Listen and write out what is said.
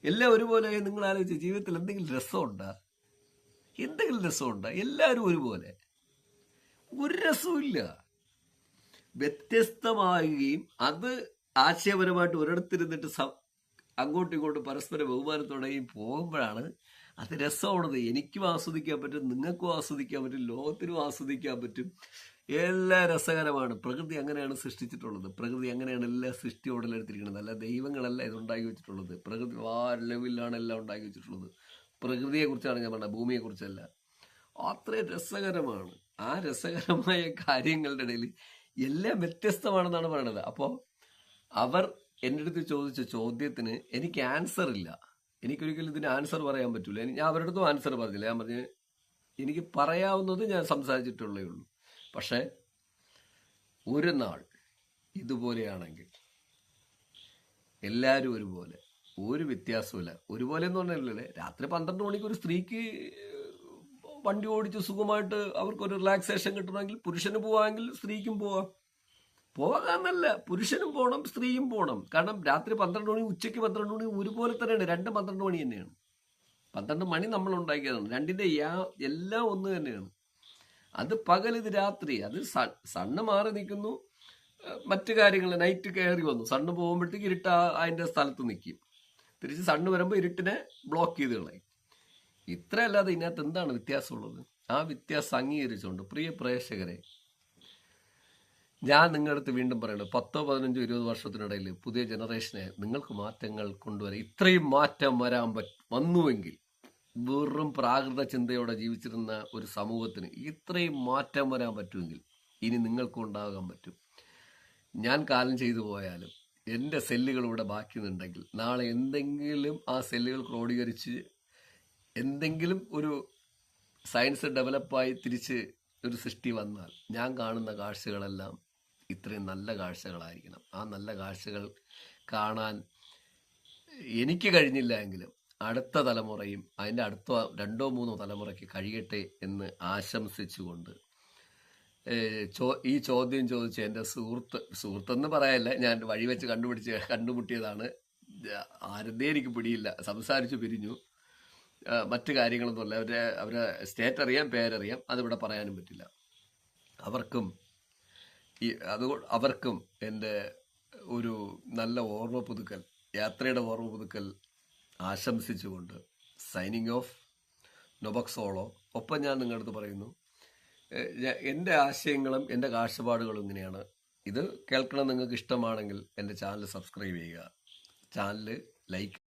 എല്ലാം ഒരുപോലെ നിങ്ങൾ ആലോചിച്ച് ജീവിതത്തിൽ എന്തെങ്കിലും രസമുണ്ടോ? എന്തെങ്കിലും രസമുണ്ടോ? എല്ലാവരും ഒരുപോലെ ഒരു രസവുമില്ല. വ്യത്യസ്തമാകുകയും അത് ആശയപരമായിട്ട് ഒരിടത്തിരുന്നിട്ട് അങ്ങോട്ടും ഇങ്ങോട്ടും പരസ്പര ബഹുമാനത്തോടെയും പോകുമ്പോഴാണ് അത് രസമാണത്. എനിക്കും ആസ്വദിക്കാൻ പറ്റും, നിങ്ങൾക്കും ആസ്വദിക്കാൻ പറ്റും, ലോകത്തിനും ആസ്വദിക്കാൻ പറ്റും. എല്ലാം രസകരമാണ്. പ്രകൃതി അങ്ങനെയാണ് സൃഷ്ടിച്ചിട്ടുള്ളത്. പ്രകൃതി അങ്ങനെയാണ് എല്ലാ സൃഷ്ടി ഉടലെടുത്തിരിക്കുന്നത്. അല്ല ദൈവങ്ങളല്ല ഇത് ഉണ്ടാക്കി വെച്ചിട്ടുള്ളത്. പ്രകൃതി ലെവലിലാണ് എല്ലാം ഉണ്ടാക്കി വെച്ചിട്ടുള്ളത്. പ്രകൃതിയെക്കുറിച്ചാണ് ഞാൻ പറഞ്ഞത്, ഭൂമിയെക്കുറിച്ചല്ല. അത്രയും രസകരമാണ്. ആ രസകരമായ കാര്യങ്ങളുടെ ഇടയിൽ എല്ലാം വ്യത്യസ്തമാണെന്നാണ് പറയണത്. അപ്പോൾ അവർ എൻ്റെ അടുത്ത് ചോദിച്ച ചോദ്യത്തിന് എനിക്ക് ആൻസർ ഇല്ല. എനിക്കൊരിക്കലും ഇതിന് ആൻസർ പറയാൻ പറ്റൂല. ഞാൻ അവരുടെ അടുത്തും ആൻസർ പറഞ്ഞില്ല. ഞാൻ പറഞ്ഞ് എനിക്ക് പറയാവുന്നത് ഞാൻ സംസാരിച്ചിട്ടുള്ളേ ഉള്ളൂ. പക്ഷെ ഒരു നാൾ ഇതുപോലെയാണെങ്കിൽ എല്ലാവരും ഒരുപോലെ, ഒരു വ്യത്യാസമില്ല. ഒരുപോലെ എന്ന് പറഞ്ഞാലേ രാത്രി 12 മണിക്ക് ഒരു സ്ത്രീക്ക് വണ്ടി ഓടിച്ച് സുഖമായിട്ട് അവർക്കൊരു റിലാക്സേഷൻ കിട്ടണമെങ്കിൽ പുരുഷന് പോവാമെങ്കിൽ സ്ത്രീക്കും പോവാം. പോകാന്നല്ല, പുരുഷനും പോകണം, സ്ത്രീയും പോകണം. കാരണം രാത്രി 12 മണി, ഉച്ചയ്ക്ക് 12 മണി ഒരുപോലെ തന്നെയാണ്. രണ്ടും 12 മണി തന്നെയാണ്. 12 മണി നമ്മൾ ഉണ്ടാക്കിയതാണ്. രണ്ടിന്റെ എല്ലാം ഒന്ന് തന്നെയാണ്. അത് പകൽ, ഇത് രാത്രി. അത് സണ്ണ് മാറി നിൽക്കുന്നു, മറ്റു കാര്യങ്ങൾ നൈറ്റ് കയറി വന്നു. സണ്ണ് പോകുമ്പോഴത്തേക്ക് ഇരുട്ട് അതിന്റെ സ്ഥലത്ത് നിൽക്കും. തിരിച്ച് സണ്ണ് വരുമ്പോൾ ഇരുട്ടിനെ ബ്ലോക്ക് ചെയ്ത് കളയും. ഇത്രയല്ലാതെ ഇതിനകത്ത് എന്താണ് വ്യത്യാസമുള്ളത്? ആ വ്യത്യാസം അംഗീകരിച്ചുകൊണ്ട് പ്രിയ പ്രേക്ഷകരെ, ഞാൻ നിങ്ങളുടെ അടുത്ത് വീണ്ടും പറയണം, 10, 15, 20 വർഷത്തിനിടയിൽ പുതിയ ജനറേഷനെ നിങ്ങൾക്ക് മാറ്റങ്ങൾ കൊണ്ടുവരാം. ഇത്രയും മാറ്റം വന്നുവെങ്കിൽ, വെറും പ്രാകൃത ചിന്തയോടെ ജീവിച്ചിരുന്ന ഒരു സമൂഹത്തിന് ഇത്രയും മാറ്റം വരാൻ പറ്റുമെങ്കിൽ ഇനി നിങ്ങൾക്കും ഉണ്ടാകാൻ പറ്റും. ഞാൻ കാലം ചെയ്തു പോയാലും എൻ്റെ സെല്ലുകൾ ഇവിടെ ബാക്കിയുണ്ടെങ്കിൽ നാളെ എന്തെങ്കിലും ആ സെല്ലുകൾ ക്രോഡീകരിച്ച് എന്തെങ്കിലും ഒരു സയൻസ് ഡെവലപ്പായി തിരിച്ച് ഒരു സൃഷ്ടി വന്നാൽ ഞാൻ കാണുന്ന കാഴ്ചകളെല്ലാം ഇത്രയും നല്ല കാഴ്ചകളായിരിക്കണം. ആ നല്ല കാഴ്ചകൾ കാണാൻ എനിക്ക് കഴിഞ്ഞില്ല എങ്കിലും അടുത്ത തലമുറയും അതിൻ്റെ അടുത്ത 2, 3 തലമുറയ്ക്ക് കഴിയട്ടെ എന്ന് ആശംസിച്ചുകൊണ്ട്, ഈ ചോദ്യം ചോദിച്ച എൻ്റെ സുഹൃത്തെന്ന് പറയല്ല, ഞാൻ വഴി വെച്ച് കണ്ടുമുട്ടിയതാണ്. ആരുന്നേ എനിക്ക് പിടിയില്ല, സംസാരിച്ചു പിരിഞ്ഞു. മറ്റു കാര്യങ്ങളൊന്നുമല്ല. അവരെ സ്റ്റേറ്റ് അറിയാം, പേരറിയാം, അതിവിടെ പറയാനും പറ്റില്ല. അവർക്കും എൻ്റെ ഒരു നല്ല ഓർമ്മ പുതുക്കൽ, യാത്രയുടെ ഓർമ്മ പുതുക്കൽ ആശംസിച്ചുകൊണ്ട് സൈനിങ് ഓഫ്, നൊബക്സോളോ. ഒപ്പം ഞാൻ നിങ്ങളുടെ അടുത്ത് പറയുന്നു, എൻ്റെ ആശയങ്ങളും എൻ്റെ കാഴ്ചപ്പാടുകളും ഇങ്ങനെയാണ്. ഇത് കേൾക്കണം നിങ്ങൾക്ക് ഇഷ്ടമാണെങ്കിൽ എൻ്റെ ചാനൽ സബ്സ്ക്രൈബ് ചെയ്യുക, ചാനൽ ലൈക്ക്